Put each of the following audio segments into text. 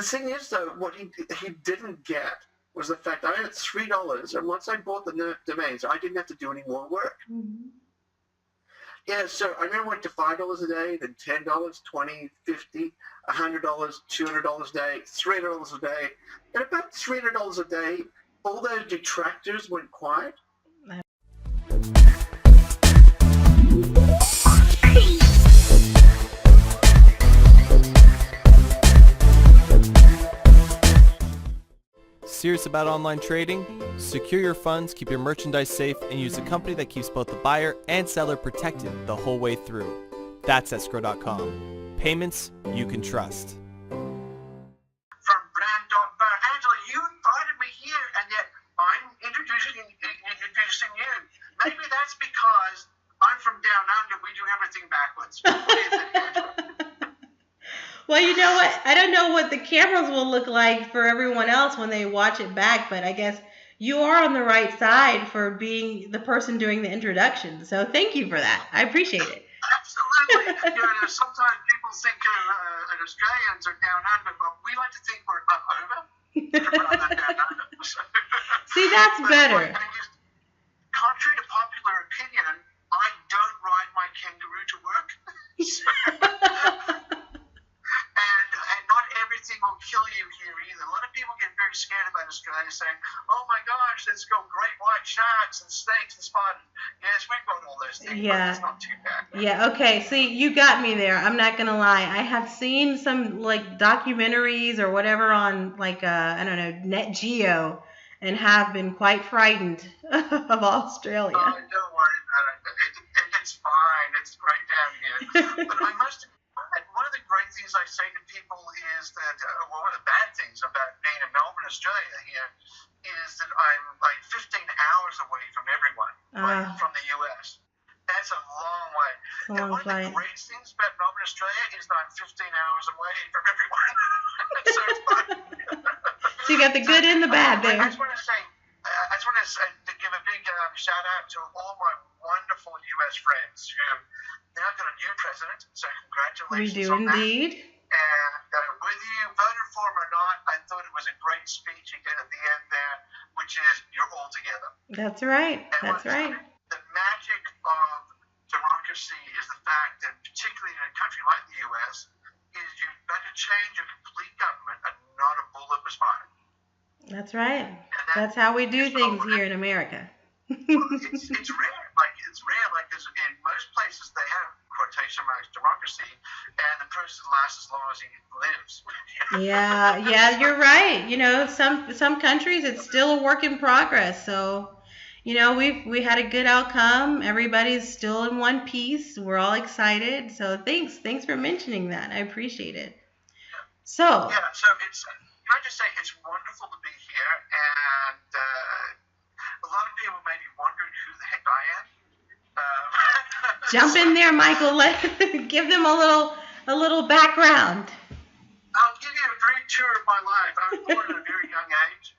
the thing is, though, what he didn't get was the fact I had $3, and once I bought the domains, I didn't have to do any more work. Mm-hmm. Yeah, so I remember went to $5 a day, then $10, $20, $50, $100, $200 a day, $300 a day, and about $300 a day, all those detractors went quiet. Serious about online trading? Secure your funds, keep your merchandise safe, and use a company that keeps both the buyer and seller protected the whole way through. That's escrow.com. Payments you can trust. From Brand.bar. Angela, you invited me here, and yet I'm introducing you. Maybe that's because I'm from down under. We do everything backwards. What do you think, Angela? Well, you know what? I don't know what the cameras will look like for everyone else when they watch it back, but I guess you are on the right side for being the person doing the introduction. So thank you for that. I appreciate it. Absolutely. Sometimes people think Australians are down under, but we like to think we're up over rather than down under. See, that's better. Contrary to popular opinion, I don't ride my kangaroo to work. And not everything will kill you here either. A lot of people get very scared about Australia, saying, "Oh my gosh, there's got great white sharks and snakes and spiders." Yes, we've got all those things, but it's not too bad. Yeah, okay. See, you got me there. I'm not gonna lie. I have seen some like documentaries or whatever on like I don't know, Net Geo, and have been quite frightened of Australia. Oh, don't worry about it. It's fine. It's great down here. But I must admit, one of the great things I say to people is that, one of the bad things about being in Melbourne, Australia here, is that I'm like 15 hours away from everyone, from the US. That's a long way. And one of the great things about Melbourne, Australia is that I'm 15 hours away from everyone. So it's fun. So you got the good and the bad there. I just want to say, to give a big shout out to all my wonderful U.S. friends who now got a new president. So congratulations. We do on indeed. That. And whether you voted for him or not, I thought it was a great speech he did at the end there, which is you're all together. That's right. And That's right. The magic of democracy is the fact that, particularly in a country like the U.S., is you've got to change a complete government and not a bullet was fired. That's right. That's how we do things here in America. Well, it's rare. It's rare. In most places, they have quotation marks democracy, and the person lasts as long as he lives. Yeah, you're right. Some countries it's still a work in progress. So, we had a good outcome. Everybody's still in one piece. We're all excited. So thanks for mentioning that. I appreciate it. So it's. Can I just say it's wonderful to be here, and a lot of people may be wondering who the heck I am. Jump in there, Michael. Give them a little background. I'll give you a brief tour of my life. I was born at a very young age,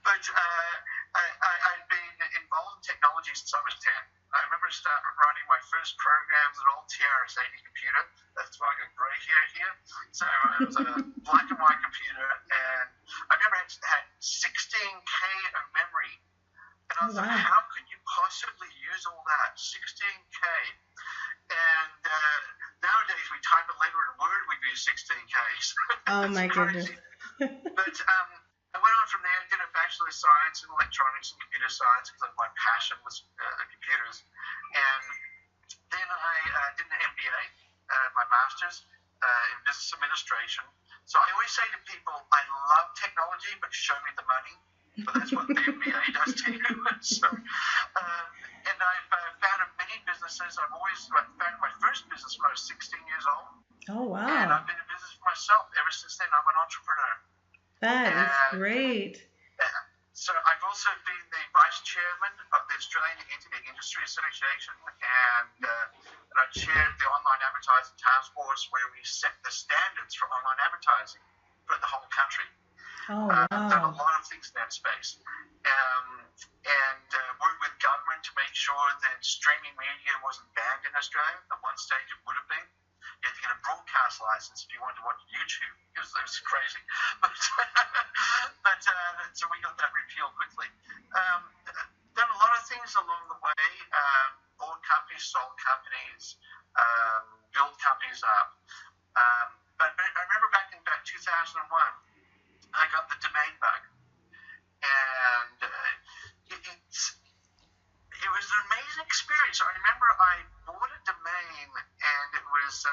but I've been involved in technology since I was 10. I remember writing my first programs on an old TRS-80 computer. That's why I got gray hair here. So it was a black and white computer, and I remember it had 16K of memory. And I was like, how could you possibly use all that? 16K. And nowadays we type a letter in Word, we use 16Ks. Oh my goodness. But I went on from there, did a Bachelor of Science in Electronics and Computer Science because my passion was computers. And then I did an MBA, my Master's in Business Administration. So I always say to people, I love technology, but show me the money. But that's what the MBA does to you. So, and I've founded many businesses. I've always founded my first business when I was 16 years old. Oh, wow. And I've been in business for myself ever since then. I'm an entrepreneur. That is great. So I've also been the vice chairman of the Australian Internet Industry Association, and I chaired the Online Advertising Task Force, where we set the standards for online advertising for the whole country. Oh, wow. I've done a lot of things in that space, and worked with government to make sure that streaming media wasn't banned in Australia. At one stage it would have been. You had to get a broadcast license if you wanted to watch YouTube. It was crazy. But, so we got that repealed quickly. Done a lot of things along the way. Bought companies, sold companies, built companies up. But I remember back in 2001, I got the domain bug. And it was an amazing experience. I remember I bought a domain, and it was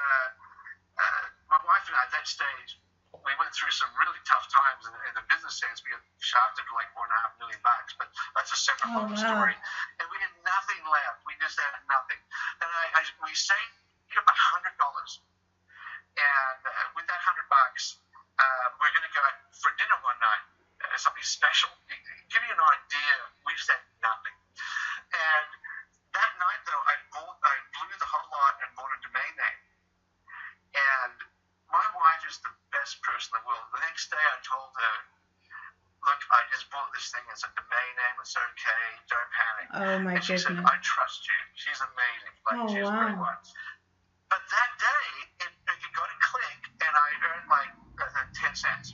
my wife and I at that stage. We went through some really tough times in the business sense. We got shafted for like $4.5 million, but that's a separate long story. And we had nothing left. We just had nothing. And we saved up $100, and with that $100, we're going to go out for dinner one night, something special. Give you an idea, we just had nothing. And that night, though, I blew the whole lot and bought a domain name. And my wife is the best person in the world. The next day, I told her, look, I just bought this thing. It's a domain name. It's okay. Don't panic. Oh, my and she goodness. said, I trust you. She's amazing. She's a great one. But that day, it got a click, and I earned like 10 cents.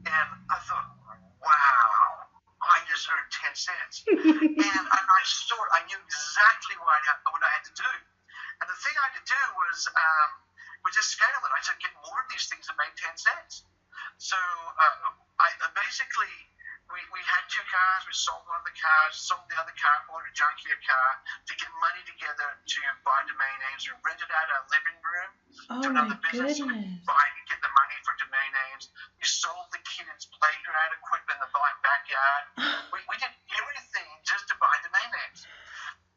And I thought, wow, I just earned 10 cents. And I knew exactly what I had to do. And the thing I had to do was just scale it. I said, get more of these things that made 10 cents. So I basically, we had 2 cars. We sold one of the cars, sold the other car, bought a junkier car to get money together to buy domain names. We rented out our living room to another business to get the money for domain names. We sold the kids' playground equipment in the backyard. We did everything just to buy domain names.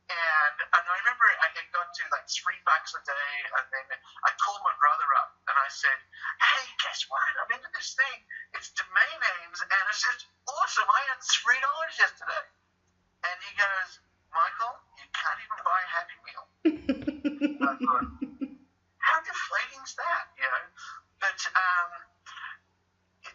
And I remember I got to like $3 a day, and then I called my brother up and I said, hey, guess what? I'm into this thing. It's domain names, and it's just awesome. I had $3 yesterday. And he goes, Michael, you can't even buy a Happy Meal. I thought, how deflating is that? But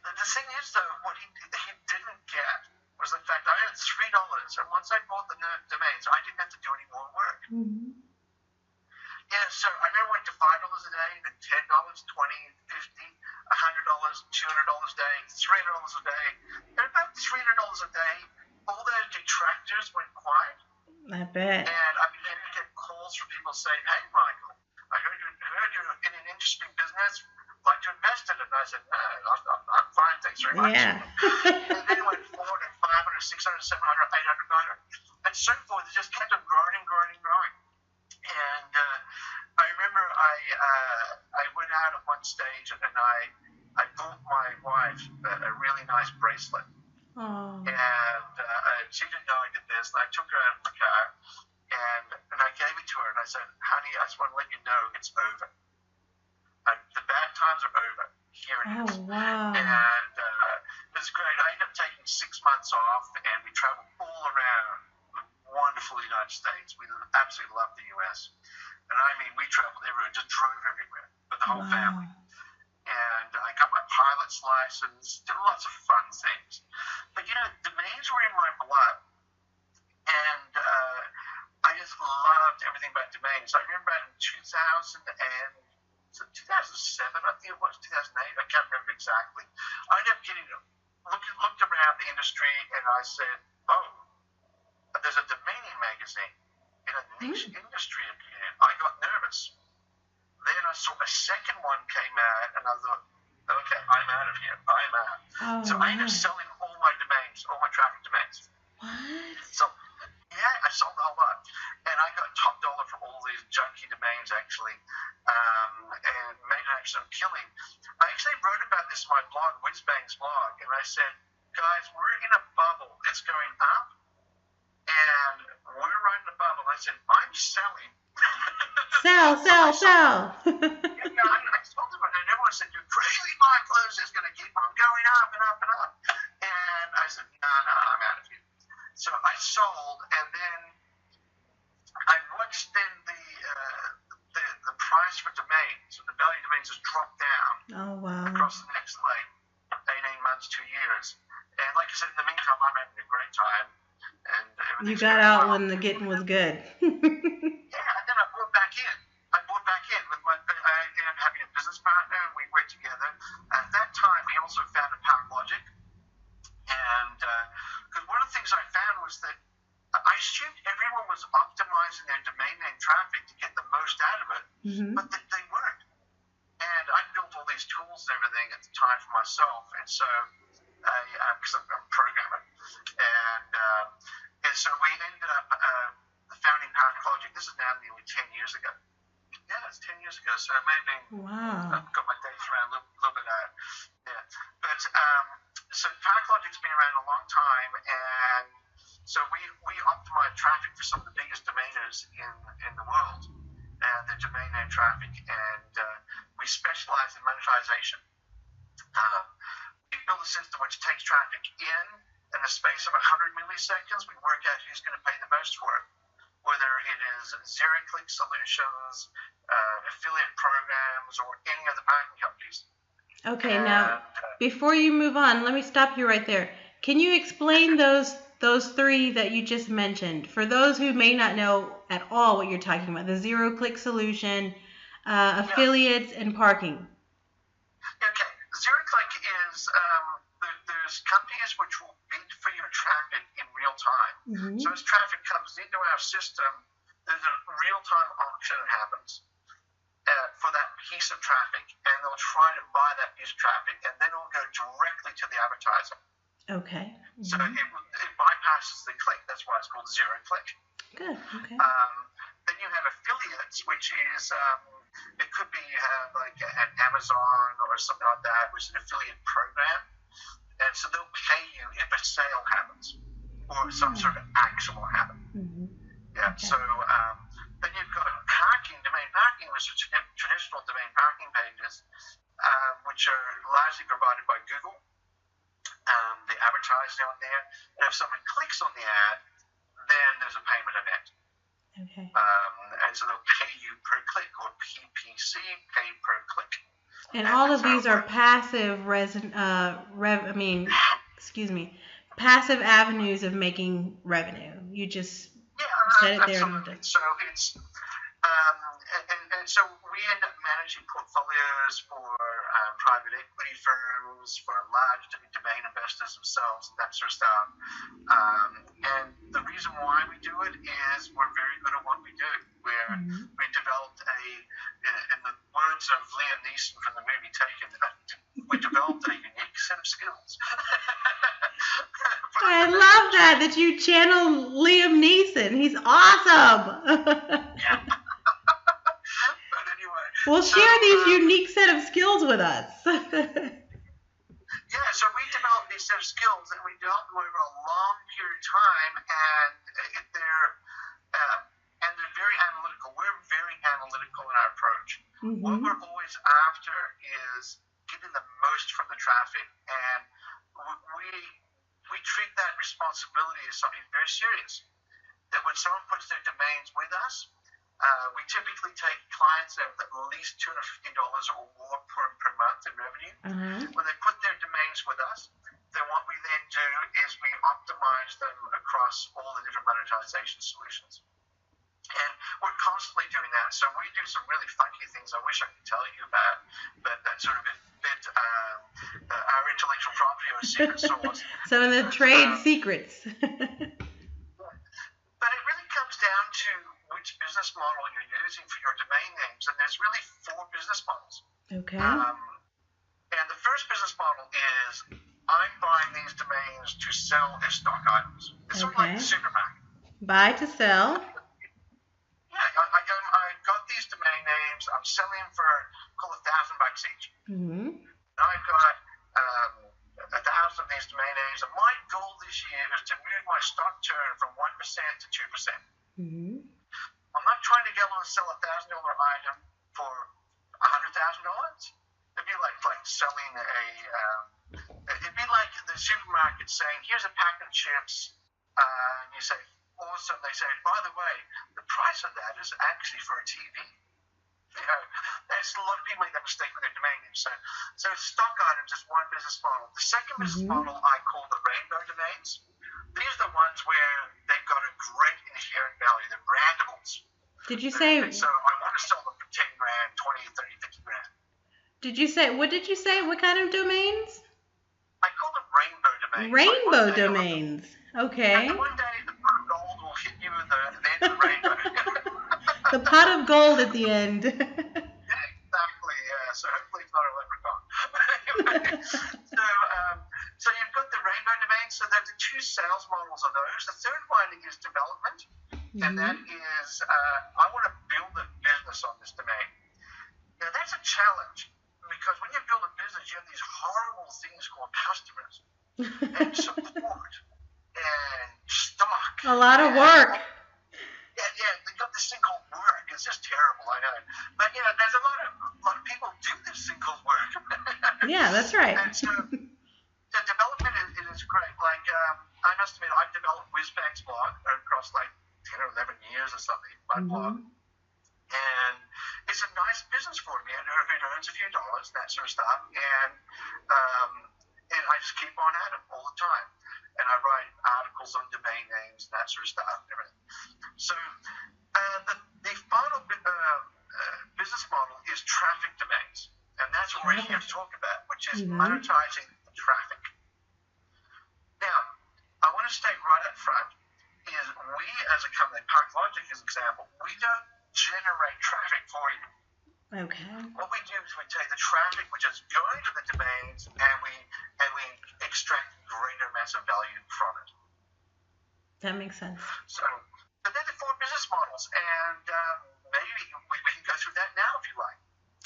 the thing is, though, what he didn't get was the fact I had $3, and once I bought the domains, I didn't have to do any more work. Mm-hmm. Yeah, so I remember I went to $5 a day, then $10, $20, $50, $100, $200 a day, $300 a day. And about $300 a day, all those detractors went quiet. I bet. And I began to get calls from people saying, hey, Michael, I heard you're in an interesting business. Like to invest in it. And I said, no, I'm fine, thanks very much. Yeah. And then it went 400, 500, 600, 700, 800, 900, and so forth. It just kept on growing and growing and growing. And I remember I went out at one stage and I bought my wife a really nice bracelet. Oh. And she didn't know I did this. And I took her out of the car and I gave it to her. And I said, honey, I just want to let you know it's over. The bad times are over. Here it is. Oh, wow. And it was great. I ended up taking 6 months off, and we traveled all around the wonderful United States. We absolutely loved the U.S. And I mean, we traveled everywhere, just drove everywhere with the whole family. And I got my pilot's license, did lots of fun things. But, domains were in my blood. And I just loved everything about domains. I remember in 2007, I think it was 2008. I can't remember exactly. I ended up looked around the industry, and I said, "Oh, there's a domaining magazine in a niche industry appeared." I got nervous. Then I saw a second one came out, and I thought, "Okay, I'm out of here. I'm out." So I ended up selling all my domains, all my traffic domains. What? So yeah, I sold the whole lot, and I got top dollar for all these junky domains actually. And made an absolute killing. I actually wrote about this in my blog, Whizbang's blog, and I said, guys, we're in a bubble. It's going up, and we're riding a bubble. I said, I'm selling. Sell. I told them, and everyone said, you're crazy, Michael. It's just going to keep on going up and up and up. And I said, no, I'm out of here. So I sold, and then I watched then the price for domains, so the value of domains has dropped down across the next 18 months, 2 years. And like I said, in the meantime, I'm having a great time. And you got out when the getting was good. Yeah, and then I bought back in with my these tools and everything at the time for myself, and so because I'm a programmer, and so we ended up founding HappyHour. This is now nearly 10 years ago. Yeah, it's 10 years ago, so maybe I've got my dates around a little bit. Yeah, but so HappyHour's been around a long time, and so we optimize traffic for some of the biggest domainers in the world, the domain name traffic, and we specialize in monetization. We build a system which takes traffic in the space of 100 milliseconds. We work out who's going to pay the most for it, whether it is zero-click solutions, affiliate programs, or any other marketing companies. Okay, now before you move on, let me stop you right there. Can you explain those three that you just mentioned for those who may not know at all what you're talking about? The zero-click solution, affiliates, and parking. Okay, zero-click is there's companies which will bid for your traffic in real time. Mm-hmm. So as traffic comes into our system, there's a real-time auction that happens for that piece of traffic, and they'll try to buy that piece of traffic, and then it'll go directly to the advertiser. Okay. Mm-hmm. So it bypasses the click. That's why it's called zero-click. Good. Okay. Then you have affiliates, which is it could be you have like an Amazon or something like that, which is an affiliate program, and so they'll pay you if a sale happens or some sort of action will happen. Mm-hmm. Yeah. Okay. So then you've got parking, domain parking, which are traditional domain parking pages, which are largely provided by Google. The advertising on there, and if someone clicks on the ad, then there's a payment event. Okay. And so they'll pay you per click, or PPC, pay per click. And all of these are passive passive avenues of making revenue. You just set it there. Absolutely. So it's and so we end up managing portfolios for private equity firms, for large domain investors themselves, and that sort of stuff. And the reason why we do it is we're very good at what we do. We developed in the words of Liam Neeson from the movie Taken, we developed a unique set of skills. I love that you channel Liam Neeson. He's awesome. Yeah. Well, share these unique set of skills with us. So we developed these set of skills, and we developed them over a long period of time, and they're very analytical. We're very analytical in our approach. Mm-hmm. What we're always after is getting the most from the traffic, and we treat that responsibility as something very serious. That when someone puts their domains with us, we typically take clients that have at least $250 or more per month in revenue. Mm-hmm. When they put their domains with us, then what we then do is we optimize them across all the different monetization solutions. And we're constantly doing that. So we do some really funky things I wish I could tell you about, but that's sort of our intellectual property or secret sauce. Some of the trade secrets. But it really comes down to which business model you're using for your domain names, and there's really 4 business models. Okay. And the first business model is I'm buying these domains to sell as stock items. It's sort of like the supermarket. Buy to sell. Yeah, I got these domain names. I'm selling them for call $1,000 each. Mm-hmm. And I've got 1,000 of these domain names, and my goal this year is to move my stock turn from 1% to 2%. Mm-hmm. I'm not trying to go on and sell a $1,000 item for $100,000. It'd be like selling it'd be like the supermarket saying, here's a pack of chips, and you say, all of a sudden they say, by the way, the price of that is actually for a TV. You know, there's a lot of people make that mistake with their domain names. So stock items is one business model. The second business model I call the rainbow domains. These are the ones where they've got a great inherent value. They're brandables. Did you say? So I want to sell them for 10 grand, 20, 30, 50 grand. Did you say? What did you say? What kind of domains? I call them rainbow domains. Rainbow domains. Okay. And one day the pot of gold will hit you at the end of the rainbow. The pot of gold at the end. Yeah, exactly. Yeah. So hopefully it's not a leprechaun. So you've got the rainbow domain. So the two sales models are those. The third one is development, and that is I want to build a business on this domain. Now that's a challenge because when you build a business, you have these horrible things called customers and support and stock. A lot of work. Yeah, they got this thing called work. It's just terrible, I know. But there's a lot of people do this thing called work. Yeah, that's right. And so the development is great. Like I must admit, I've developed WizBank's blog across like 10 or 11 years or something. My blog, and it's a nice business for me. It earns a few dollars, that sort of stuff, and I just keep on at it all the time. And I write articles on domain names and that sort of stuff and everything. So the final business model is traffic domains. And that's what we're here to talk about, which is monetizing traffic. Now, I want to state right up front is we as a company, ParkLogic as an example, we don't generate traffic for you. Okay. What we do is we take the traffic which is going to the domains and we extract greater amounts of value from it. That makes sense. So they're the four business models, and maybe we can go through that now if you like.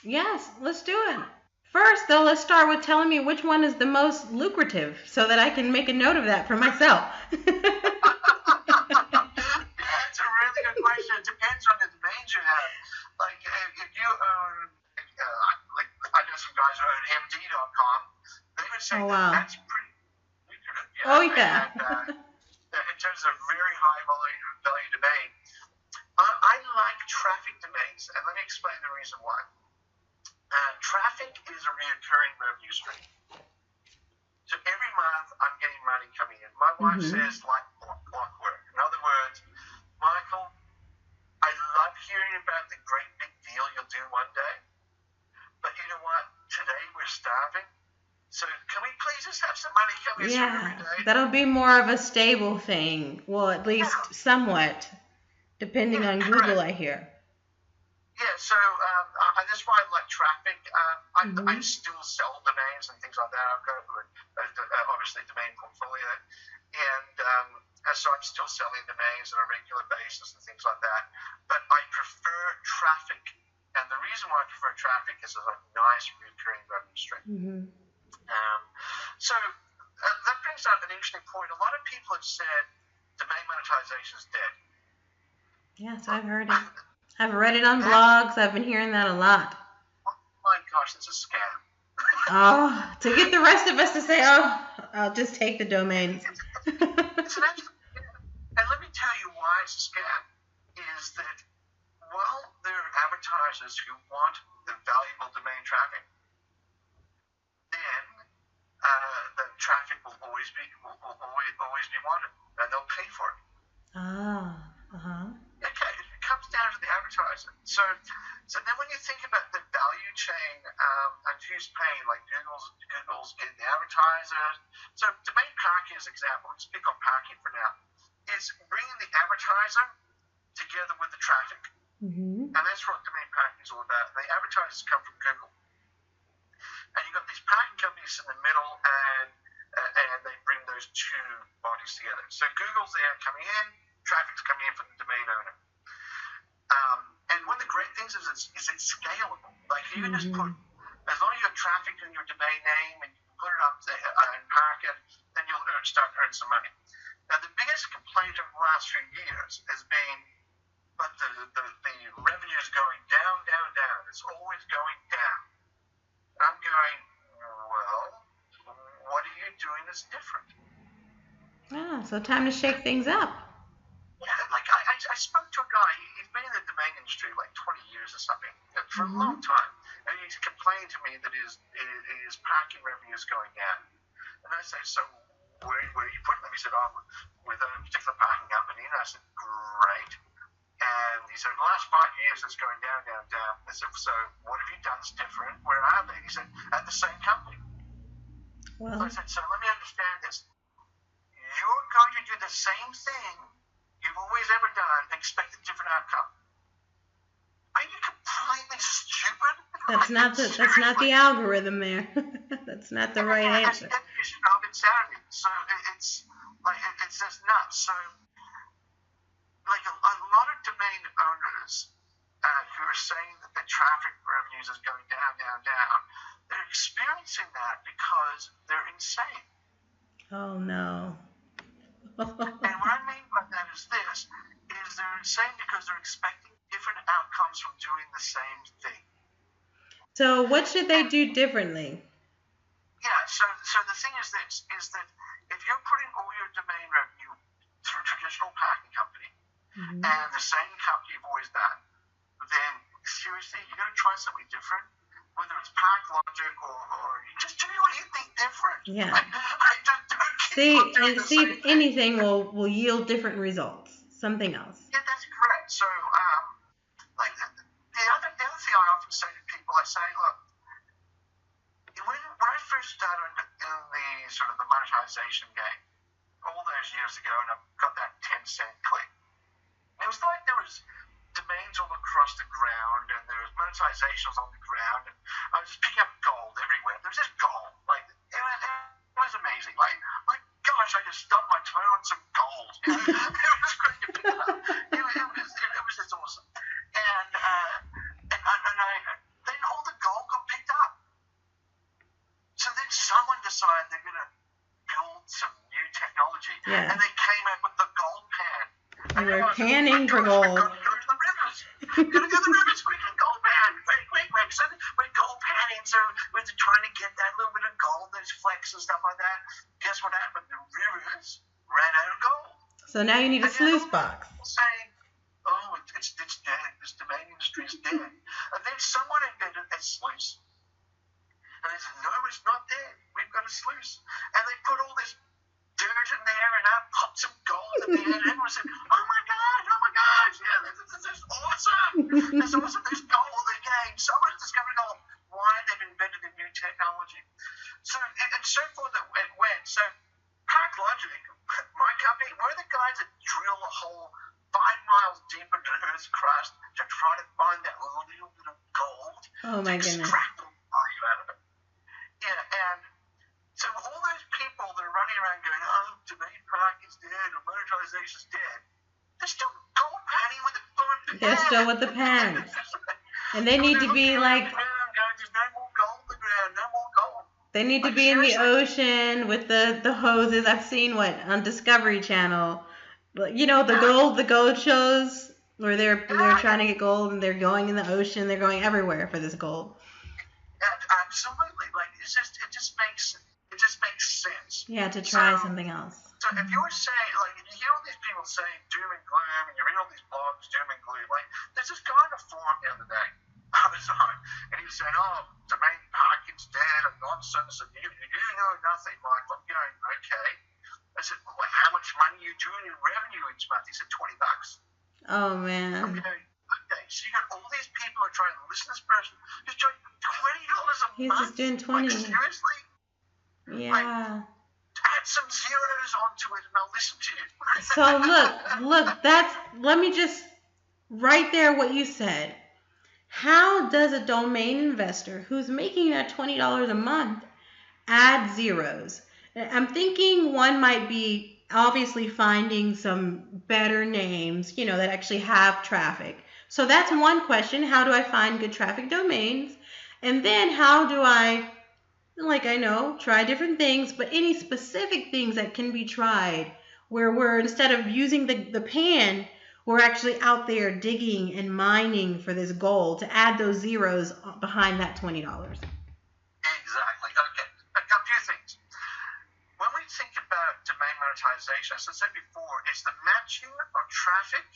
Yes, let's do it. First, though, let's start with telling me which one is the most lucrative so that I can make a note of that for myself. That's a really good question. It depends on the domains you have. Like, if you own, like, I know some guys who own MD.com, they would say that's pretty lucrative. Oh, yeah. And, in terms of very high value domain, I like traffic domains, and let me explain the reason why. Traffic is a recurring revenue stream. So every month I'm getting money coming in. My wife says like clockwork. In other words, Michael, I love hearing about the great big deal you'll do one day. But you know what? Today we're starving. So can we please just have some money coming through every day? That'll be more of a stable thing. Well, at least somewhat, depending on Google, I hear. Yeah, so that's why I like traffic. I still sell domains and things like that. I've got obviously a domain portfolio, and so I'm still selling domains on a regular basis and things like that. But I prefer traffic, and the reason why I prefer traffic is it's a nice recurring revenue stream. So that brings up an interesting point. A lot of people have said domain monetization is dead. Yes, I've heard it. I've read it on blogs. I've been hearing that a lot. Oh my gosh, it's a scam. To get the rest of us to say, I'll just take the domains. It's an absolute scam. And let me tell you why it's a scam. Is that while there are advertisers who want the valuable domain traffic, then the traffic will always be wanted, and they'll pay for it. Okay, it comes down to the advertiser. So then when you think about the value chain and who's paying, like Google's getting the advertisers. So domain parking as an example, let's pick on parking for now, is bringing the advertiser together with the traffic. And that's what domain parking is all about. The advertisers come from Google. And you've got these parking companies in the middle, and they bring those two bodies together. So Google's there coming in, traffic's coming in from the domain owner. And one of the great things is it's scalable. Like you can just put, as long as you have traffic in your domain name and you can put it up there and park it, then you'll start to earn some money. Now the biggest complaint of the last few years has been, but the revenue is going down. It's always going down. And I'm going, well, what are you doing that's different? So time to shake things up. Yeah, like I spoke to a guy, he's been in the domain industry like 20 years or something, for a long time, and he's complained to me that his parking revenue is going down. And I said, so where are you putting them? He said, with a particular parking company. And I said, great. And he said, the last 5 years it's going down. I said, so what have you done that's different? Where are they? He said, at the same company. Well, I said, so let me understand this. You're going to do the same thing you've always ever done and expect a different outcome. Are you completely stupid? That's not the algorithm there. That's not the right answer. It's definition of insanity. So it's like it's just nuts. So like a lot of domain owners who are saying that the traffic revenues is going down, down, down, they're experiencing that because they're insane. Oh no. And what I mean by that is this, is they're insane because they're expecting different outcomes from doing the same thing. So what should they do differently? Yeah, so the thing is this, is that if you're putting all your domain revenue through a traditional packing company, and the same company you've always done, then seriously, you got to try something different, whether it's PackLogic or you just do anything different. Yeah. I just don't keep on doing the same thing. Anything will yield different results. Something else. Yeah, that's correct. So, like the other thing I often say to people, I say, look, when I first started in the sort of the monetization game all those years ago, and I got that 10-cent click, it was like there was domains all across the ground, and there was monetizations on the ground, and I was just picking up gold everywhere. There was just gold. Like, it was amazing. Like, my gosh, I just stubbed my toe on some gold. It was great to pick it up. It was just awesome. And then all the gold got picked up. So then someone decided they're going to build some new technology, and they came out with the gold pan. And we're panning for gold. Go to the rivers. Go to the rivers quick and gold pan. Quick. So we're gold panning. So we're trying to get that little bit of gold, those flecks and stuff like that. Guess what happened? The rivers ran out of gold. So now you need a sluice box. People saying, oh, it's dead. This domain industry is dead. And then someone invented a sluice. And they said, no, it's not dead. We've got a sluice. And they put all this dirt in there and popped some gold in there, and everyone said, oh my gosh, yeah, this is awesome. There's gold in the game. Someone's discovered gold. Why? They've invented a new technology. So, and so forth it went. So, PackLogic, my company, we're the guys that drill a hole 5 miles deep into the Earth's crust to try to find that little bit of gold. Oh my goodness. Extract the value out of it. Yeah, and so all those people that are running around going, oh, domain park is dead or monetization is dead, they're still gold panning with the pan. They're still with the pans. And they need to be like, there's no more gold in the ground, no more gold. They need to be in the ocean with the hoses. I've seen on Discovery Channel, you know, the gold shows where they're trying to get gold and they're going in the ocean. They're going everywhere for this gold. Absolutely, like it just makes sense. Yeah, to try something else. So if you're saying, like, if you hear all these people saying doom and gloom, and you read all these blogs, doom and gloom, like, there's this guy on a forum the other day I was on, and he was saying, oh, domain parking's dead and nonsense, and you know nothing. Like, I'm going, okay. I said, well, how much money are you doing in revenue each month? He said, $20. Oh, man. I'm going, okay, so you got all these people who are trying to listen to this person who's doing $20 a month. He's just doing 20. Like, seriously? Yeah. Like, add some zeros onto it and I'll listen to you. So look, let me just, right there what you said. How does a domain investor who's making that $20 a month add zeros? I'm thinking one might be obviously finding some better names, you know, that actually have traffic. So that's one question. How do I find good traffic domains? And then how do I, like, I know, try different things, but any specific things that can be tried where we're, instead of using the pan, we're actually out there digging and mining for this gold to add those zeros behind that $20. Exactly. Okay. A few things. When we think about domain monetization, as I said before, it's the matching of traffic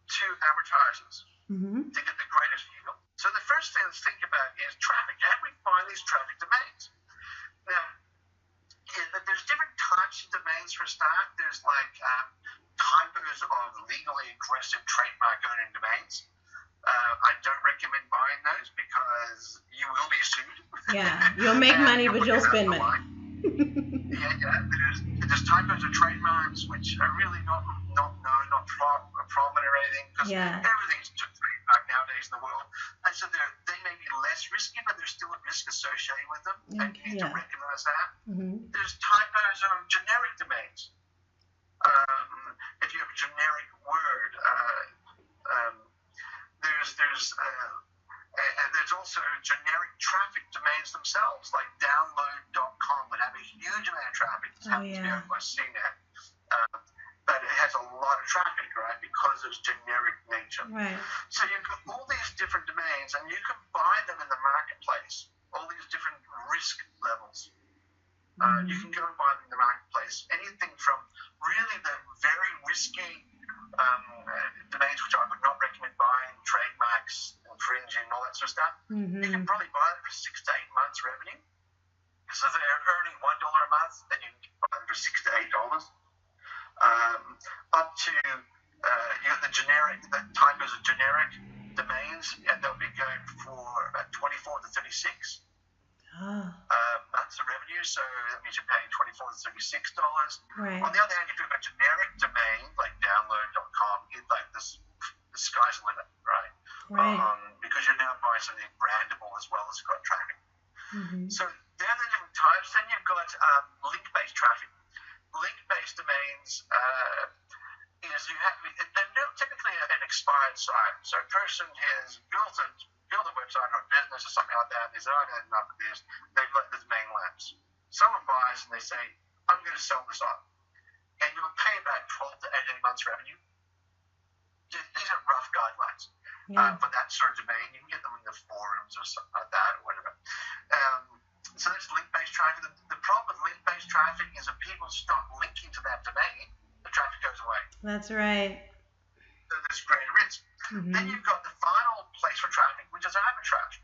to advertisers to get the greatest yield. So the first thing to think about is traffic. How do we find these traffic domains? Now, there's different types of domains for a start. There's like types of legally aggressive trademark owning domains. I don't recommend buying those because you will be sued. Yeah, you'll make money, but you'll spend money. There's typos of trademarks which are really not known, not prominent or anything, because everything's just trademark. nowadays in the world. And so they may be less risky, but there's still a risk associated with them, and you need to recognize that. There's typos on generic domains. If you have a generic word, there's also generic traffic domains themselves, like download.com would have a huge amount of traffic. It's happened to be owned by CNET. But it has a lot of traffic, right, because of its generic nature. Right. So you've got all these different domains, and you can buy them in the marketplace, all these different risk levels. You can go and buy them in the marketplace. Anything from really the very risky domains, which I would not recommend buying, trademarks, infringing, all that sort of stuff. You can probably buy them for 6 to 8 months revenue. So they're earning $1 a month, then you can buy them for $6 to $8. Up to you got the typos of generic domains, and they'll be going for about 24 to 36 months of revenue. So that means you're paying $24 to $36. Right. On the other hand, if you've got a generic domain like download.com, like the sky's the limit, right? Because you're now buying something brandable as well as got traffic. So they're the different types. Then you've got link-based traffic. Link-based domains they're typically an expired site. So a person has built a website or a business or something like that, and they say, I've had enough of this. They've let the domain lapse. Someone buys and they say, I'm going to sell this on. And you'll pay about 12 to 18 months revenue. These are rough guidelines for that sort of domain. You can get them in the forums or something like that or whatever. So that's link-based traffic. The problem with link-based traffic is if people stop linking to that domain, the traffic goes away. That's right. So there's greater risk. Then you've got the final place for traffic, which is arbitrage.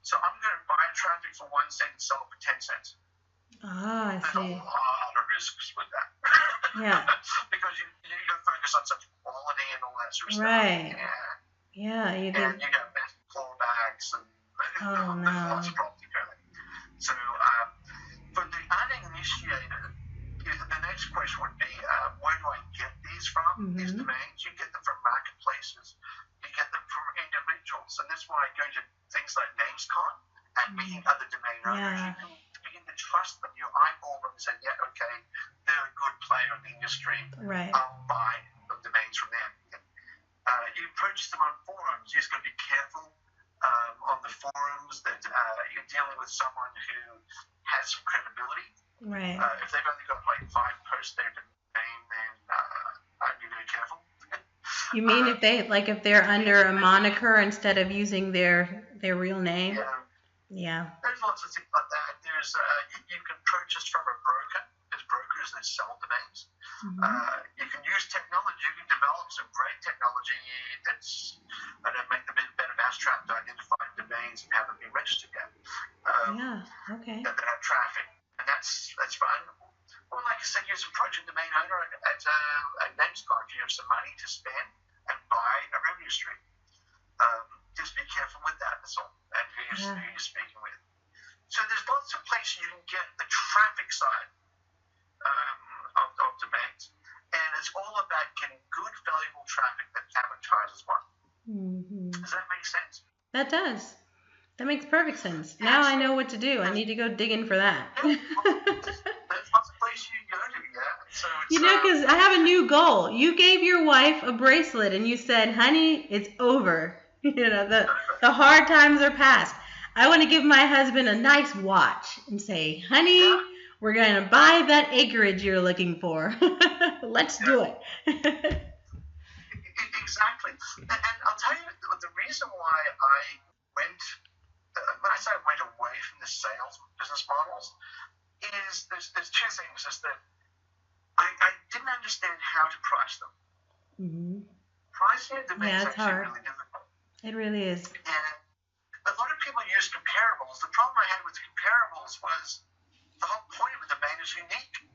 So I'm going to buy traffic for 1 cent and sell it for 10 cents. I see. There's a lot of risks with that. Yeah. Because you focus on such quality and all that sort of right. stuff. Yeah. And you got massive clawbacks and lots of problems going on. So for the uninitiated, the next question would be, where do I get these from, these domains? You get them from marketplaces. You get them from individuals. And that's why I go to things like NamesCon and meeting other domain owners. You can begin to trust them. You eyeball them and say, yeah, okay, they're a good player in the industry. Right. I'll buy the domains from them. You purchase them on forums. You just got to be careful on the forums that you're dealing with someone who has some credibility. Right. If they've only got like 5 posts there to name, then I'd be very careful. You mean if they're under a moniker instead of using their real name? Yeah. There's lots of things like that. There's you can purchase from a broker. There's brokers that sell domains. You can use technology. You can develop some great technology that's going to make the better mousetrap to identify domains and have them be registered again. Okay. That have traffic, and that's fine. Or like I said, use approach a domain owner at NamesCon if you have some money to spend and buy a revenue stream. Just be careful with that, that's all, and who you're speaking with. So there's lots of places you can get the traffic side of domains, and it's all about getting good, valuable traffic that advertises well. Does that make sense? That does. That makes perfect sense. Now I know what to do. I need to go digging for that. There's lots of places you can go to, So because I have a new goal. You gave your wife a bracelet and you said, honey, it's over. The hard times are past. I want to give my husband a nice watch and say, honey, we're going to buy that acreage you're looking for. Let's do it. Exactly. And I'll tell you the reason why I went, when I say I went away from the sales business models, is there's 2 things. Is that I didn't understand how to price them. Pricing a domain is actually really difficult. It really is. And a lot of people use comparables. The problem I had with comparables was the whole point of a domain is unique.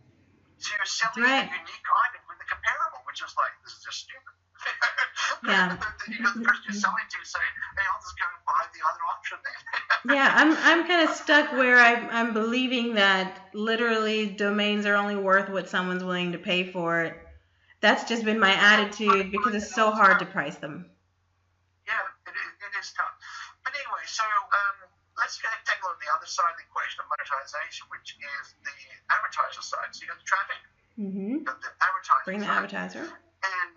So you're selling a unique item with a comparable, which is like, this is just stupid. You got the person you're selling to say, hey, I'll just go and buy the other option then. I'm kind of stuck where I'm believing that literally domains are only worth what someone's willing to pay for it. That's just been my attitude because it's so hard to price them. Yeah, let's take a look at the other side of the equation of monetization, which is the advertiser side. So you got the traffic, the advertiser Bring the side. advertiser. And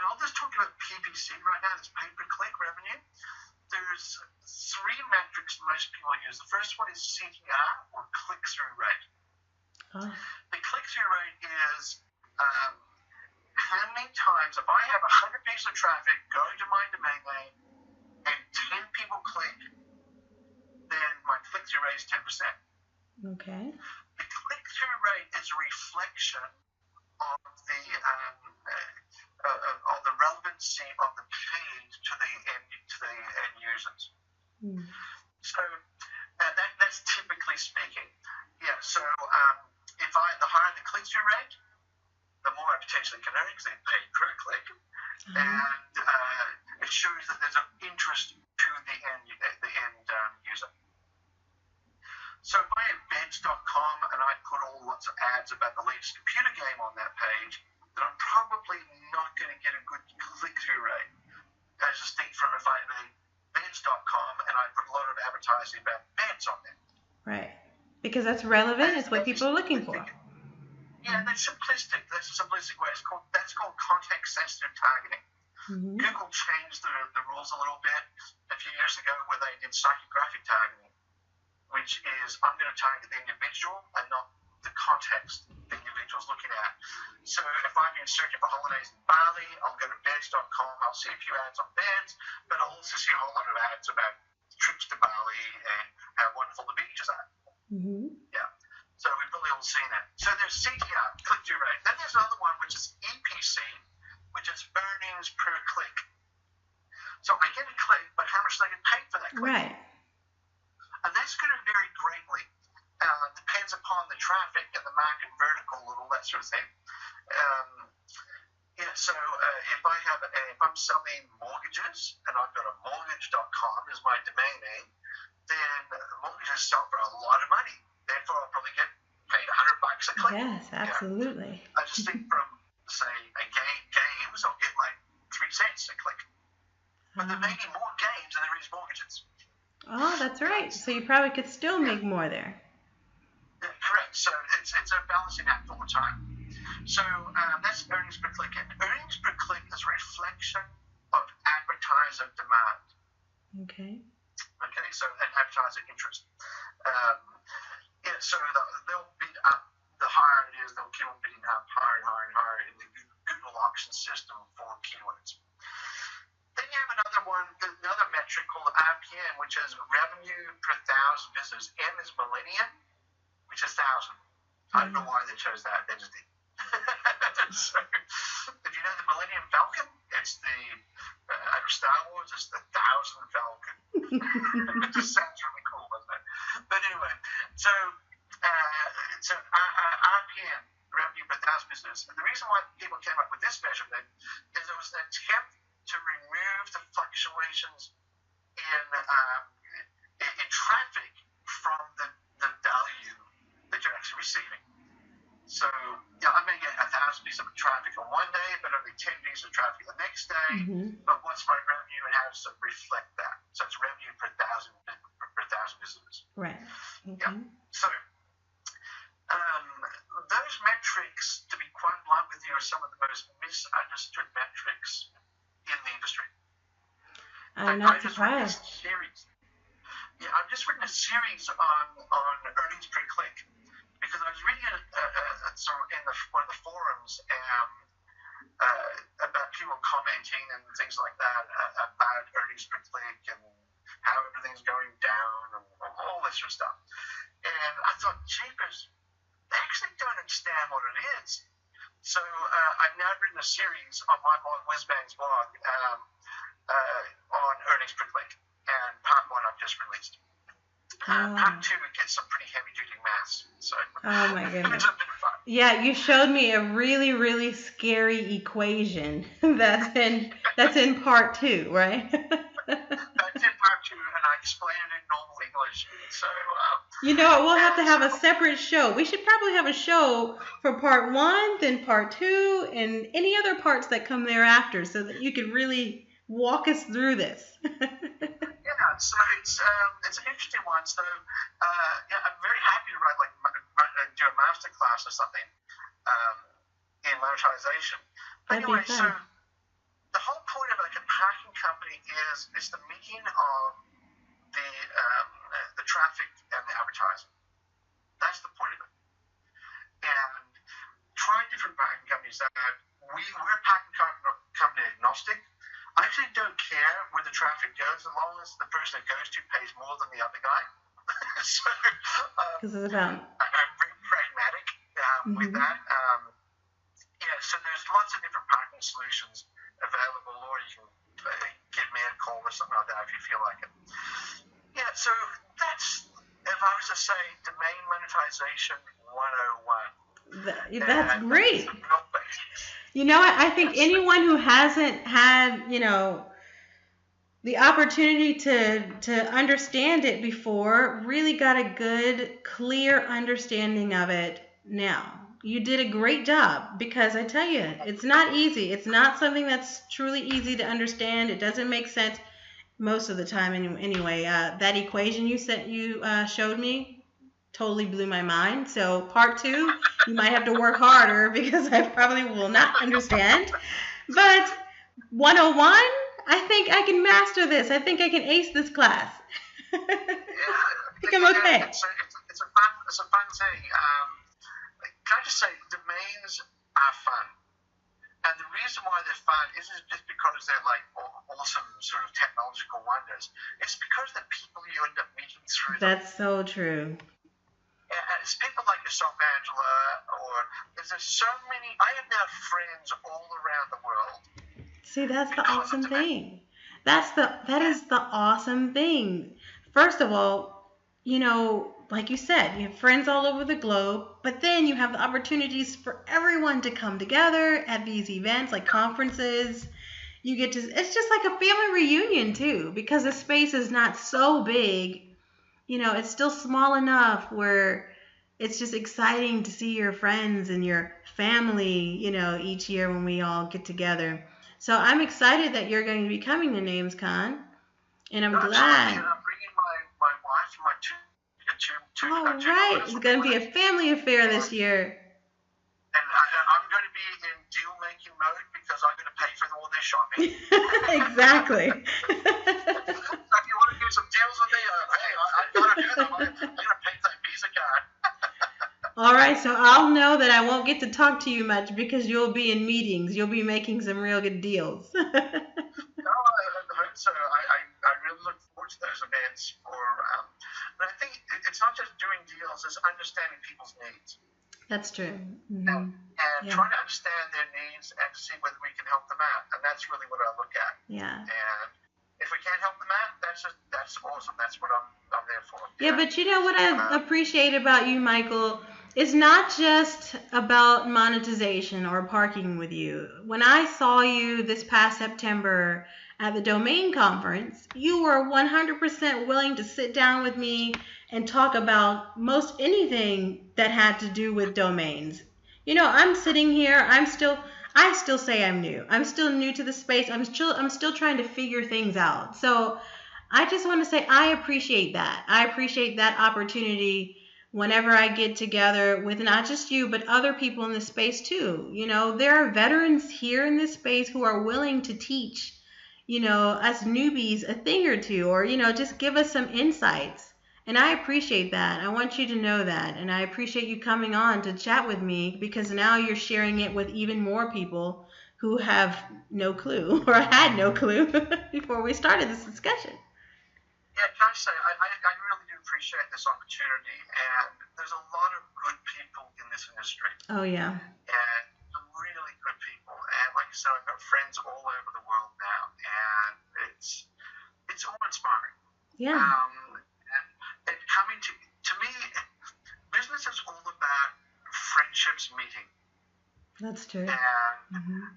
I'll just talk about PPC right now. That's pay-per-click revenue. There's three metrics most people use. The first one is CTR, or click-through rate. Oh. The click-through rate is how many times, if I have 100 pieces of traffic going to my domain name and 10 people click, then my click-through rate is 10%. Okay. The click-through rate is a reflection of the relevancy of the page to the end users. So that's typically speaking. Yeah. So the higher the click-through rate, the more I potentially can earn because they pay per click, and it shows that there's an interest to the end user. So if I have Beds.com and I put lots of ads about the latest computer game on that page, then I'm probably not going to get a good click-through rate, as distinct from if I have a Beds.com and I put a lot of advertising about beds on there. Right. Because that's relevant. It's what people are looking for. Yeah, that's simplistic. That's a simplistic way. That's called context-sensitive targeting. Google changed the rules a little bit a few years ago where they did psychographic targeting, which is I'm going to target the individual and not the context the individual's looking at. So if I'm in search for holidays in Bali, I'll go to beds.com, I'll see a few ads on beds, but I'll also see a whole lot of ads about trips to Bali and how wonderful the beaches are. Yeah. So we've probably all seen that. So there's CTR, click-through rate. Then there's another one, which is EPC, which is earnings per click. So I get a click, but how much do I get paid for that click? Right. And that's going to vary greatly. Depends upon the traffic and the market vertical and all that sort of thing. So if I'm selling mortgages and I've got a mortgage.com as my domain name, then mortgages sell for a lot of money. Therefore, I'll probably get paid $100 a click. Yes, absolutely. Yeah. I just think from, say, games, I'll get like 3 cents a click. But there may be more games than there is mortgages. Oh, that's right. So you probably could still make more there. Yeah, correct. So it's a balancing act all the time. So that's earnings per click. And earnings per click is a reflection of advertiser demand. Okay. So an advertiser interest. So they'll bid up. The higher it is, they'll keep on bidding up higher and higher and higher in the Google auction system for keywords. Then you have another metric called RPM, which is revenue per 1,000 visitors. M is millennium, which is 1,000. I don't know why they chose that. They just did. So, if you know the Millennium Falcon, it's out of Star Wars, it's the 1,000 Falcon. It just sounds really cool, doesn't it? But anyway, so RPM, revenue per 1,000 visitors. And the reason why people came up with this measurement is it was an attempt to remove the fluctuations in traffic from the value that you're actually receiving. So I may get 1,000 pieces of traffic on one day, but only 10 pieces of traffic the next day. But what's my revenue, and how does it reflect that? So it's revenue per 1,000 visitors. Right. Okay. Yeah. So those metrics, to be quite blunt with you, are some of the most misunderstood metrics in the industry. I'm not surprised. I've just written a series on earnings per click because I was reading in one of the forums about people commenting and things like that about earnings per click and how everything's going down and all this sort of stuff. And I thought, jeepers, they actually don't understand what it is. So I've now written a series on my blog, Whizbang's blog, on earnings per click. And part 1 I've just released. Part 2, it gets some pretty heavy-duty maths. So oh my goodness. It's a bit of fun. Yeah, you showed me a really, really scary equation that's in part 2, right? That's in part 2, and I explain it in normal English. So we'll have to have a separate show. We should probably have a show for part 1, then part 2, and any other parts that come thereafter, so that you could really walk us through this. Yeah, so it's an interesting one. So yeah, I'm very happy to write do a master class or something in monetization. That'd Anyway, be so fun. the whole point of like a packing company is the meeting of the traffic and the advertising. That's the point of it. And try different packing companies that we're packing company agnostic. I actually don't care where the traffic goes as long as the person it goes to pays more than the other guy. So Because it's about. I'm very pragmatic with that. Yeah, so there's lots of different parking solutions available, or you can give me a call or something like that if you feel like it. Yeah, so that's, if I was to say, domain monetization 101. That's great. That's the real basics. You know what? I think anyone who hasn't had, the opportunity to understand it before really got a good, clear understanding of it now. You did a great job, because I tell you, it's not easy. It's not something that's truly easy to understand. It doesn't make sense most of the time anyway. That equation you showed me totally blew my mind. So part 2, you might have to work harder because I probably will not understand. But 101, I think I can master this. I think I can ace this class. I think I'm okay. It's a fun thing. Can I just say, domains are fun. And the reason why they're fun isn't just because they're like awesome sort of technological wonders. It's because the people you end up meeting through them. That's so true. And it's people like yourself, Angela, or there's so many. I have now friends all around the world. See, that's the awesome thing. That is the awesome thing. First of all, like you said, you have friends all over the globe, but then you have the opportunities for everyone to come together at these events, like conferences. It's just like a family reunion too, because the space is not so big. It's still small enough where it's just exciting to see your friends and your family, each year when we all get together. So I'm excited that you're going to be coming to NamesCon, and I'm glad. And I'm bringing my wife and my two All right, it's going to be a family affair this year. And I'm going to be in deal-making mode because I'm going to pay for all their shopping. Exactly. So if you want to do some deals with me, hey, I've got to do them. I'm going to pay that Visa card. All right, so I'll know that I won't get to talk to you much because you'll be in meetings. You'll be making some real good deals. No, I hope so. I really look forward to those events. But I think it's not just doing deals, it's understanding people's needs. That's true. And trying to understand their needs and see whether we can help them out. And that's really what I look at. Yeah. And if we can't help them out, that's awesome. That's what I'm there for. Yeah, but you know what I appreciate about you, Michael? It's not just about monetization or parking with you. When I saw you this past September at the Domain Conference, you were 100% willing to sit down with me and talk about most anything that had to do with domains. I'm sitting here, I still say I'm new. I'm still new to the space. I'm still trying to figure things out. So I just want to say I appreciate that. I appreciate that opportunity whenever I get together with not just you, but other people in this space too. There are veterans here in this space who are willing to teach, us newbies a thing or two, or, just give us some insights. And I appreciate that. I want you to know that. And I appreciate you coming on to chat with me, because now you're sharing it with even more people who have no clue or had no clue before we started this discussion. Yeah, can I say, I really do appreciate this opportunity, and there's a lot of good people in this industry. Oh, yeah. And some really good people. And like I said, I've got friends all over the world now, and it's awe-inspiring. Yeah. And coming to me, business is all about friendships meeting. That's true. And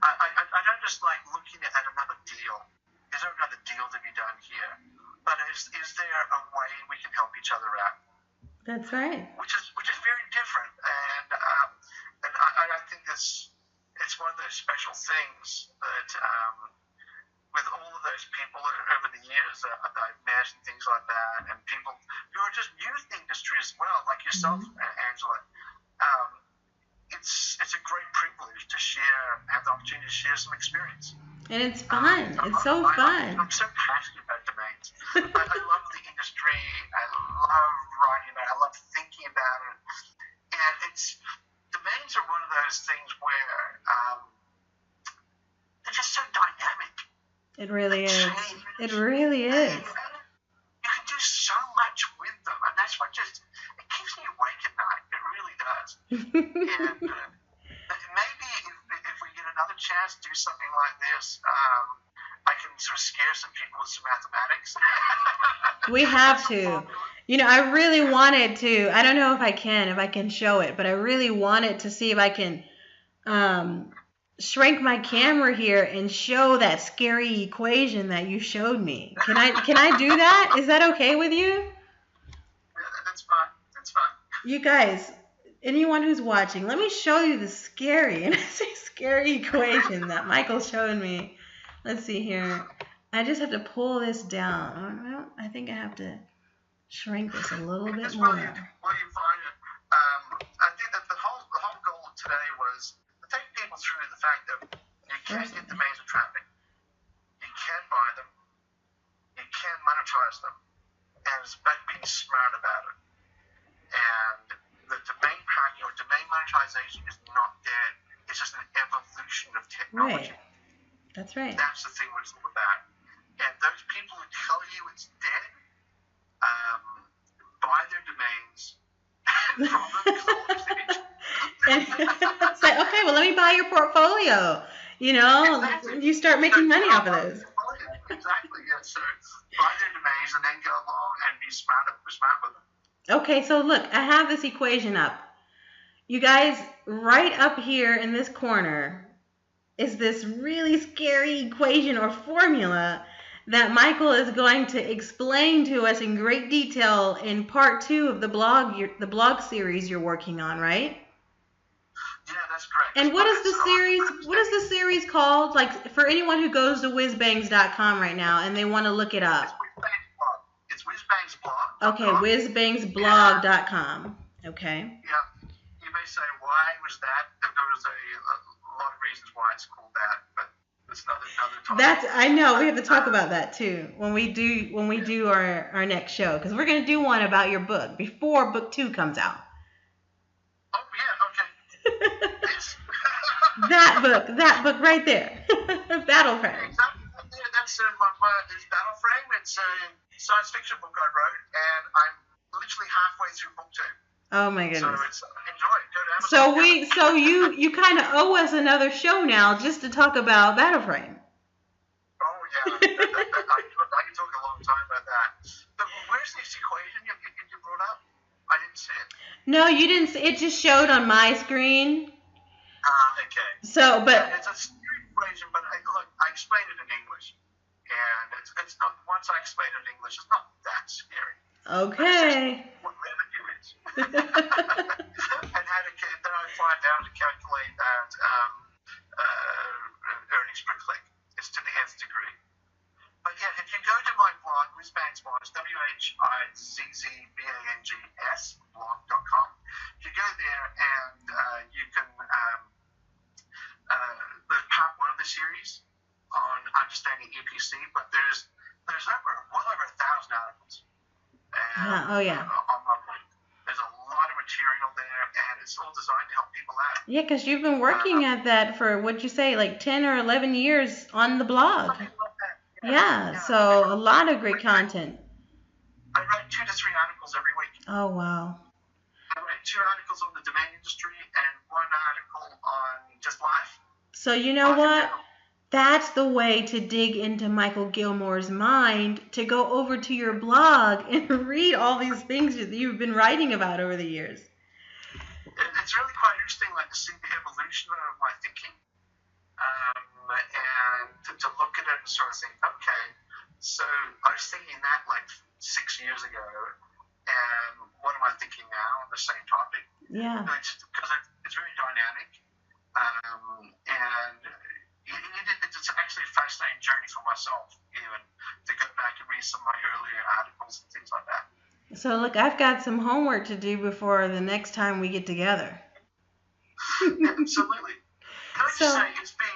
I don't just like looking at another deal. Is there another deal to be done here? But is there a way we can help each other out? That's right. Which is very different, and I think it's one of those special things that with all of those people over the years that I've met and like yourself, Angela. Um, it's a great privilege to have the opportunity to share some experience. And it's fun. It's so fun. I'm so passionate about domains. I love the industry. I love writing about it. I love thinking about it. And domains are one of those things where they're just so dynamic. It really is. It really is. You can do so much with them, and that's what it keeps me awake at night. It really does. And maybe if we get another chance to do something like this, I can sort of scare some people with some mathematics. We have to. You know, I really wanted to. I don't know if I can show it, but I really wanted to see if I can shrink my camera here and show that scary equation that you showed me. Can I do that? Is that okay with you? Yeah, that's fine. That's fine. You guys, anyone who's watching, let me show you the scary equation that Michael showed me. Let's see here. I just have to pull this down. Well, I think I have to shrink this a little bit more. While you find it, I think that the whole goal of today was to take people through the fact that you can get domains of traffic, you can buy them, you can monetize them, and it's about being smart about it. And the domain packing or domain monetization is not dead. It's just an evolution of technology. Right. That's right. That's the thing what it's all about. And those people who tell you it's dead, buy their domains and say, okay, well, let me buy your portfolio. You know, exactly. You start making money off of those. Exactly, yes, sir. Buy their domains and then go along and be smart with them. Okay, so look, I have this equation up. You guys, right up here in this corner is this really scary equation or formula that Michael is going to explain to us in great detail in part 2 of the blog series you're working on, right? Yeah, that's correct. And what is the series called? Like, for anyone who goes to whizbangs.com right now and they want to look it up. It's whizbangsblog. Okay, whizbangsblog.com. Okay. Yeah. You may say, why was that? There was a lot of reasons why it's called that, but it's another topic. I know, we have to talk about that too when we do our next show, because we're going to do one about your book before book 2 comes out. Oh, yeah, okay. Yes. that book right there. Battle Frame. Exactly. Yeah, that's it's Battle Frame. It's a science fiction book I wrote, and I'm literally halfway through book 2. Oh my goodness. So it's enjoy it. Go to Amazon. So you kind of owe us another show now just to talk about Battle Frame. Oh yeah, I can talk a long time about that. But where's this equation you brought up? I didn't see it. No, you didn't see it. Just showed on my screen. Okay. So, but it's a scary equation, but I explained it in English, and it's not. Once I explain it in English, it's not that scary. Okay. What revenue is. And then I find out to calculate that earnings per click. It's to the nth degree. But yeah, if you go to my blog, Whizbangs blog, it's WHIZZBANGS blog.com. If you go there and you can, there's part 1 of the series on understanding EPC, but there's well over 1,000 articles. And, oh yeah. On my blog. There's a lot of material there, and it's all designed to help people out. Yeah, because you've been working at that for, what'd you say, like 10 or 11 years on the blog. Something like that. Yeah, so a lot of great content. I write 2 to 3 articles every week. Oh, wow. I write 2 articles on the domain industry and 1 article on just life. So you know what? That's the way to dig into Michael Gilmour's mind, to go over to your blog and read all these things that you've been writing about over the years. It's really quite interesting, to see the evolution of my thinking, and to look at it and sort of think, okay, so I was thinking that 6 years ago, and what am I thinking now on the same topic? Yeah. Because it's very dynamic, and it's actually a fascinating journey for myself, even to go back and read some of my earlier articles and things like that. So look, I've got some homework to do before the next time we get together. Absolutely. Can I just say, it's been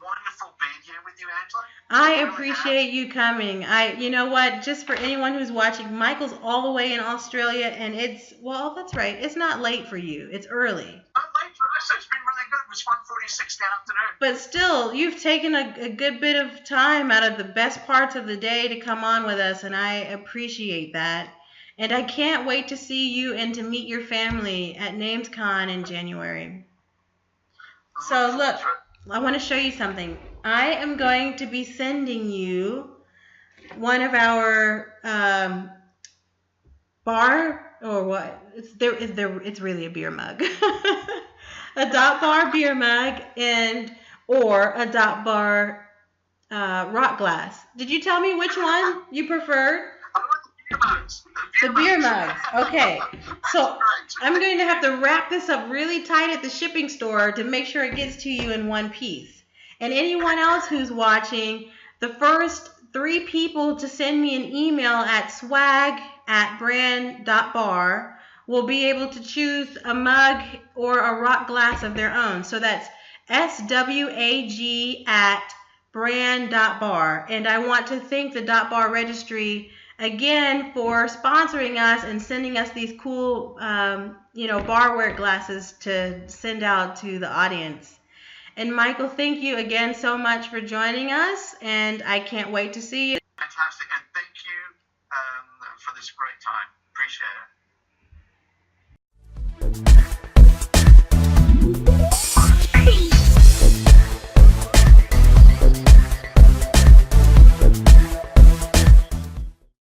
wonderful being here with you, Angela. I appreciate you coming. You know what? Just for anyone who's watching, Michael's all the way in Australia, and well, that's right. It's not late for you. It's early. Not late for us. It's been really good. It was 1:46 in the afternoon. But still, you've taken a good bit of time out of the best parts of the day to come on with us, and I appreciate that. And I can't wait to see you and to meet your family at NamesCon in January. So look, I want to show you something. I am going to be sending you one of our bar, or what? It's really a beer mug. A .bar beer mug or a .bar rock glass. Did you tell me which one you preferred? The beer mugs. Okay. So I'm going to have to wrap this up really tight at the shipping store to make sure it gets to you in one piece. And anyone else who's watching, the first 3 people to send me an email at swag@brand.bar will be able to choose a mug or a rock glass of their own. So that's swag@brand.bar. And I want to thank the .bar registry again for sponsoring us and sending us these cool, barware glasses to send out to the audience. And Michael, thank you again so much for joining us, and I can't wait to see you. Fantastic, and thank you for this great time. Appreciate it.